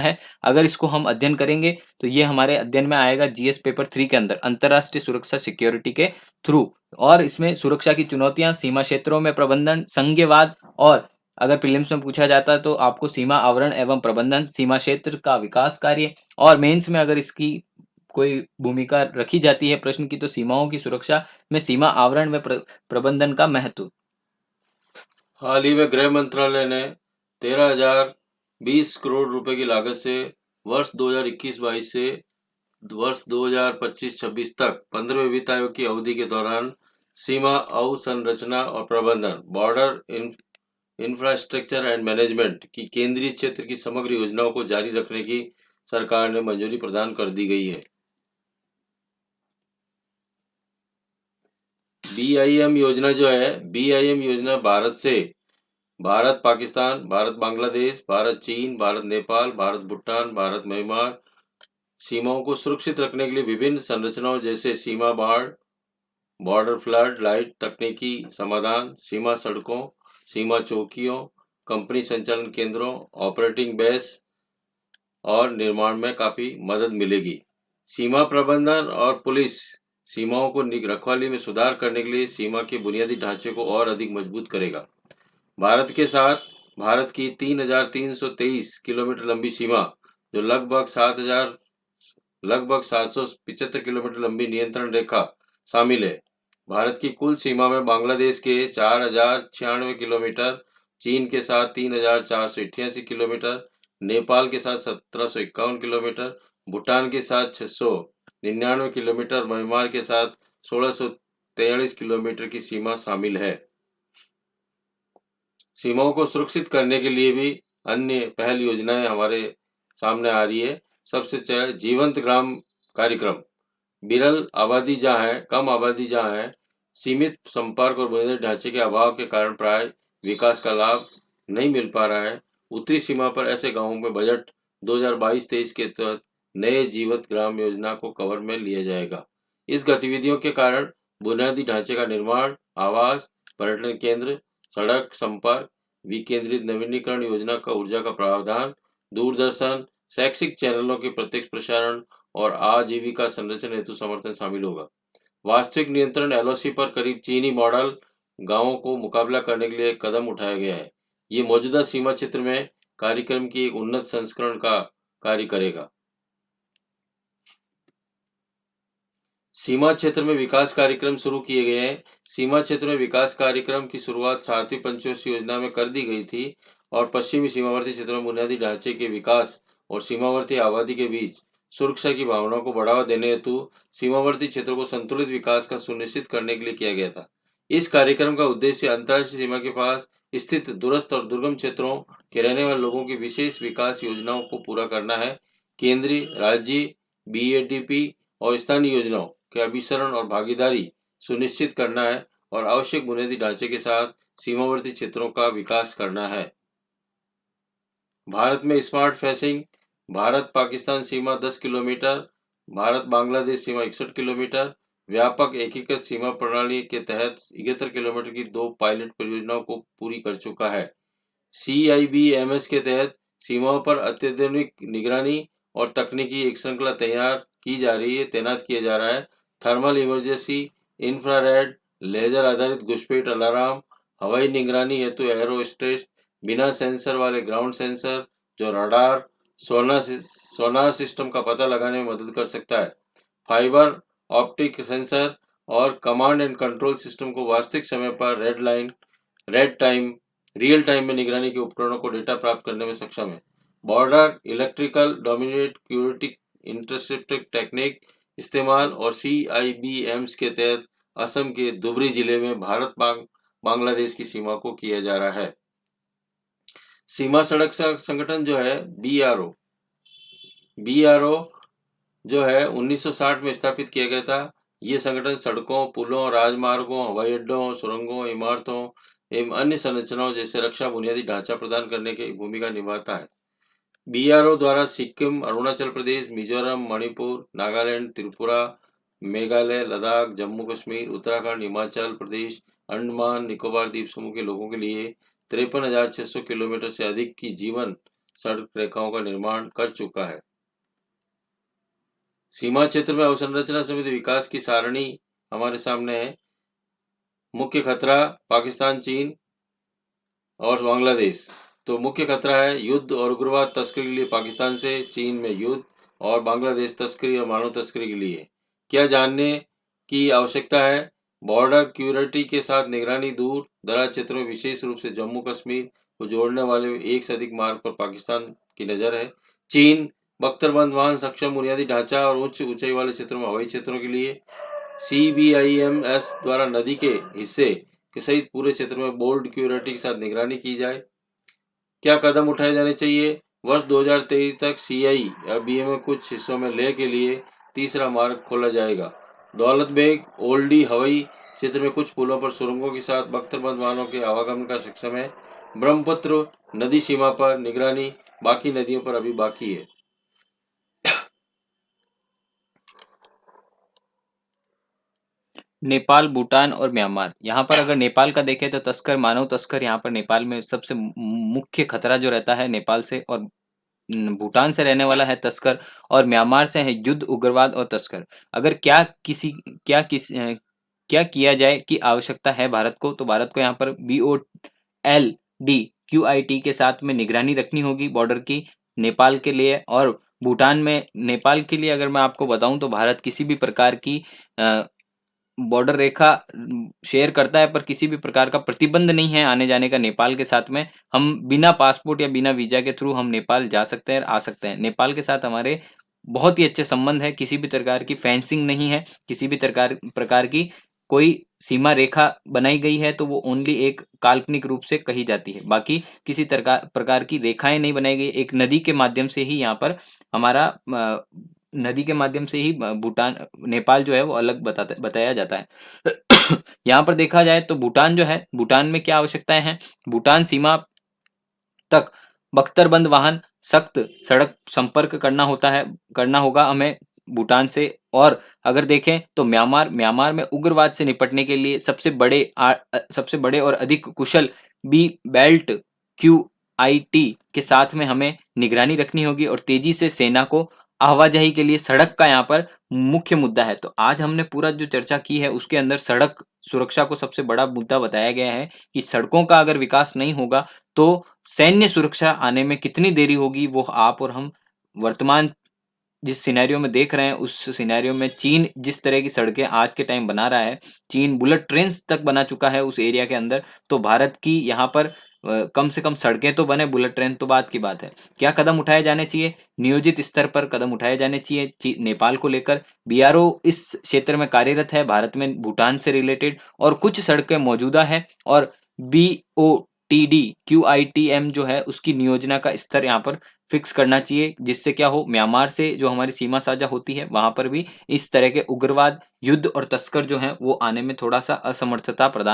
है। अगर इसको हम अध्ययन करेंगे तो ये हमारे अध्ययन में आएगा जीएस पेपर 3 के अंदर, अंतरराष्ट्रीय सुरक्षा सिक्योरिटी के थ्रू। और इसमें सुरक्षा की चुनौतियां, सीमा क्षेत्रों में प्रबंधन, संघीयवाद, और अगर प्रीलिम्स में पूछा जाता है तो आपको सीमा आवरण एवं प्रबंधन, सीमा क्षेत्र का विकास कार्य, और मेंस में अगर इसकी कोई भूमिका रखी जाती है प्रश्न की तो सीमाओं की सुरक्षा में सीमा आवरण में प्रबंधन का महत्व। हाल ही में गृह मंत्रालय ने 13,020 करोड़ रुपए की लागत से वर्ष 2021-22 से वर्ष 2025-26 तक 15वें वित्त आयोग की अवधि के दौरान सीमा अवसंरचना और प्रबंधन, बॉर्डर इंफ्रास्ट्रक्चर एंड मैनेजमेंट की केंद्रीय क्षेत्र की समग्र योजनाओं को जारी रखने की सरकार ने मंजूरी प्रदान कर दी गई है। बीआईएम योजना जो है, बीआईएम योजना भारत पाकिस्तान, भारत बांग्लादेश, भारत चीन, भारत नेपाल, भारत भूटान, भारत म्यांमार सीमाओं को सुरक्षित रखने के लिए विभिन्न संरचनाओं जैसे सीमा बाढ़, बॉर्डर फ्लड लाइट तकनीकी समाधान, सीमा सड़कों, सीमा चौकियों, कंपनी संचालन केंद्रों, ऑपरेटिंग बेस और निर्माण में काफ़ी मदद मिलेगी। सीमा प्रबंधन और पुलिस सीमाओं को रखवाली में सुधार करने के लिए सीमा के बुनियादी ढांचे को और अधिक मजबूत करेगा। भारत के साथ भारत की 3,323 किलोमीटर लंबी सीमा, जो लगभग 775 किलोमीटर लंबी नियंत्रण रेखा शामिल है। भारत की कुल सीमा में बांग्लादेश के 4,096 किलोमीटर, चीन के साथ 3,488 किलोमीटर, नेपाल के साथ 1,751 किलोमीटर, भूटान के साथ 699 किलोमीटर, म्यांमार के साथ 1,643 किलोमीटर की सीमा शामिल है। सीमाओं को सुरक्षित करने के लिए भी अन्य पहल योजनाएं हमारे सामने आ रही है। सबसे जीवंत ग्राम कार्यक्रम, विरल आबादी जहाँ है, कम आबादी जहाँ है, सीमित संपर्क और बुनियादी ढांचे के अभाव के कारण प्राय विकास का लाभ नहीं मिल पा रहा है। उत्तरी सीमा पर ऐसे गांवों में बजट 2022-23 के तहत नए जीवंत ग्राम योजना को कवर में लिया जाएगा। इस गतिविधियों के कारण बुनियादी ढांचे का निर्माण, आवास, पर्यटन केंद्र, सड़क संपर्क, विकेंद्रित नवीनीकरण योजना का ऊर्जा का प्रावधान, दूरदर्शन, शैक्षिक चैनलों के प्रत्यक्ष प्रसारण और आजीविका संरक्षण हेतु समर्थन शामिल होगा। वास्तविक नियंत्रण एलओसी पर करीब चीनी मॉडल गांवों को मुकाबला करने के लिए कदम उठाया गया है। ये मौजूदा सीमा क्षेत्र में कार्यक्रम की एक उन्नत संस्करण का कार्य करेगा। सीमा क्षेत्र में विकास कार्यक्रम शुरू किए गए हैं। सीमा क्षेत्र में विकास कार्यक्रम की शुरुआत 7वीं पंचवर्षीय योजना में कर दी गई थी और पश्चिमी सीमावर्ती क्षेत्रों में बुनियादी ढांचे के विकास और सीमावर्ती आबादी के बीच सुरक्षा की भावना को बढ़ावा देने हेतु सीमावर्ती क्षेत्रों को संतुलित विकास का सुनिश्चित करने के लिए किया गया था। इस कार्यक्रम का उद्देश्य अंतर्राष्ट्रीय सीमा के पास स्थित दूरस्थ और दुर्गम क्षेत्रों के रहने वाले लोगों की विशेष विकास योजनाओं को पूरा करना है। केंद्रीय, राज्य, बीएडीपी और स्थानीय योजनाओं के अभिसरण और भागीदारी सुनिश्चित करना है और आवश्यक बुनियादी ढांचे के साथ सीमावर्ती क्षेत्रों का विकास करना है। भारत में स्मार्ट फेंसिंग, भारत पाकिस्तान सीमा 10 किलोमीटर, भारत बांग्लादेश सीमा 61 किलोमीटर, व्यापक एकीकृत सीमा प्रणाली के तहत 71 किलोमीटर की 2 पायलट परियोजनाओं को पूरी कर चुका है। CIBMS के तहत सीमाओं पर अत्याधुनिक निगरानी और तकनीकी एक श्रृंखला तैनात किया जा रहा है। थर्मल इमरजेंसी, इंफ्रारेड, लेजर आधारित घुसपैठ अलार्म, हवाई निगरानी हेतु एरोस्टेट, बिना सेंसर वाले ग्राउंड सेंसर जो रडार, सोनार सिस्टम का पता लगाने में मदद कर सकता है, फाइबर ऑप्टिक सेंसर और कमांड एंड कंट्रोल सिस्टम को वास्तविक समय पर रियल टाइम में निगरानी के उपकरणों को डेटा प्राप्त करने में सक्षम है। Border electrical dominate curatic interceptor technique इस्तेमाल और CIBMS के तहत असम के धुबरी जिले में भारत बांग्लादेश की सीमा को किया जा रहा है। सीमा सड़क संगठन जो है BRO जो है 1960 में स्थापित किया गया था। ये संगठन सड़कों, पुलों, राजमार्गों, हवाई अड्डों, सुरंगों, इमारतों एवं अन्य संरचनाओं जैसे रक्षा बुनियादी ढांचा प्रदान करने की भूमिका निभाता है। BRO द्वारा सिक्किम, अरुणाचल प्रदेश, मिजोरम, मणिपुर, नागालैंड, त्रिपुरा, मेघालय, लद्दाख, जम्मू कश्मीर, उत्तराखंड, हिमाचल प्रदेश, अंडमान निकोबार द्वीप समूह के लोगों के लिए 53,600 किलोमीटर से अधिक की जीवन सड़क रेखाओं का निर्माण कर चुका है। सीमा क्षेत्र में अवसंरचना समित विकास की सारणी हमारे सामने है। मुख्य खतरा पाकिस्तान, चीन और बांग्लादेश। तो मुख्य खतरा है युद्ध और उग्रवाद तस्करी के लिए पाकिस्तान से, चीन में युद्ध और बांग्लादेश तस्करी और मानव तस्करी के लिए। क्या जानने की आवश्यकता है? बॉर्डर सिक्योरिटी के साथ निगरानी। दूर दराज क्षेत्रों में विशेष रूप से जम्मू कश्मीर को जोड़ने वाले एक से अधिक मार्ग पर पाकिस्तान की नज़र है। चीन बख्तरबंद वाहन सक्षम बुनियादी ढांचा और उच्च ऊंचाई वाले क्षेत्रों में हवाई क्षेत्रों के लिए। CBIMS द्वारा नदी के हिस्से के सहित पूरे क्षेत्र में बोर्ड सिक्योरिटी के साथ निगरानी की जाए। क्या कदम उठाए जाने चाहिए? वर्ष 2023 तक CI या BA में कुछ हिस्सों में लेह के लिए तीसरा मार्ग खोला जाएगा। दौलत बेग ओल्डी हवाई क्षेत्र में कुछ पुलों पर सुरंगों के साथ बख्तरबंद वाहनों के आवागमन का सक्षम है। ब्रह्मपुत्र नदी सीमा पर निगरानी बाकी नदियों पर अभी बाकी है। नेपाल, भूटान और म्यांमार। यहाँ पर अगर नेपाल का देखें तो तस्कर, मानव तस्कर यहाँ पर नेपाल में सबसे मुख्य खतरा जो रहता है नेपाल से, और भूटान से रहने वाला है तस्कर, और म्यांमार से है युद्ध, उग्रवाद और तस्कर। अगर क्या किया जाए की आवश्यकता है भारत को, तो भारत को यहाँ पर BOLDQIT के साथ में निगरानी रखनी होगी बॉर्डर की नेपाल के लिए। और भूटान में नेपाल के लिए अगर मैं आपको बताऊं तो भारत किसी भी प्रकार की बॉर्डर रेखा शेयर करता है, पर किसी भी प्रकार का प्रतिबंध नहीं है आने जाने का नेपाल के साथ में। हम बिना पासपोर्ट या बिना वीजा के थ्रू हम नेपाल जा सकते हैं, आ सकते हैं। नेपाल के साथ हमारे बहुत ही अच्छे संबंध है, किसी भी प्रकार की फेंसिंग नहीं है, किसी भी प्रकार की कोई सीमा रेखा बनाई गई है तो वो ओनली एक काल्पनिक रूप से कही जाती है, बाकी किसी प्रकार की रेखाएं नहीं बनाई गई। एक नदी के माध्यम से ही यहाँ पर हमारा नदी के माध्यम से ही भूटान, नेपाल जो है वो अलग बताया जाता है। यहाँ पर देखा जाए तो भूटान जो है, भूटान में क्या आवश्यकताएं हैं? भूटान सीमा तक बख्तरबंद वाहन सख्त सड़क संपर्क करना होगा हमें भूटान से। और अगर देखें तो म्यांमार में उग्रवाद से निपटने के लिए सबसे बड़े और अधिक कुशल बी बेल्ट QIT के साथ में हमें निगरानी रखनी होगी, और तेजी से सेना को आवाजाही के लिए सड़क का यहाँ पर मुख्य मुद्दा है। तो आज हमने पूरा जो चर्चा की है उसके अंदर सड़क सुरक्षा को सबसे बड़ा मुद्दा बताया गया है कि सड़कों का अगर विकास नहीं होगा तो सैन्य सुरक्षा आने में कितनी देरी होगी, वो आप और हम वर्तमान जिस सिनेरियो में देख रहे हैं उस सिनेरियो में चीन जिस तरह की सड़कें आज के टाइम बना रहा है, चीन बुलेट ट्रेन्स तक बना चुका है उस एरिया के अंदर। तो भारत की यहाँ पर कम से कम सड़कें तो बने, बुलेट ट्रेन तो बात की बात है। क्या कदम उठाए जाने चाहिए? नियोजित स्तर पर कदम उठाए जाने चाहिए नेपाल को लेकर। BRO इस क्षेत्र में कार्यरत है भारत में भूटान से रिलेटेड, और कुछ सड़कें मौजूदा है, और BOTD QITM जो है उसकी नियोजना का स्तर यहाँ पर फिक्स करना चाहिए, जिससे क्या हो, म्यांमार से जो हमारी सीमा साझा होती है वहां पर भी इस तरह के उग्रवाद, युद्ध और तस्कर जो हैं वो आने में थोड़ा सा असमर्थता प्रदान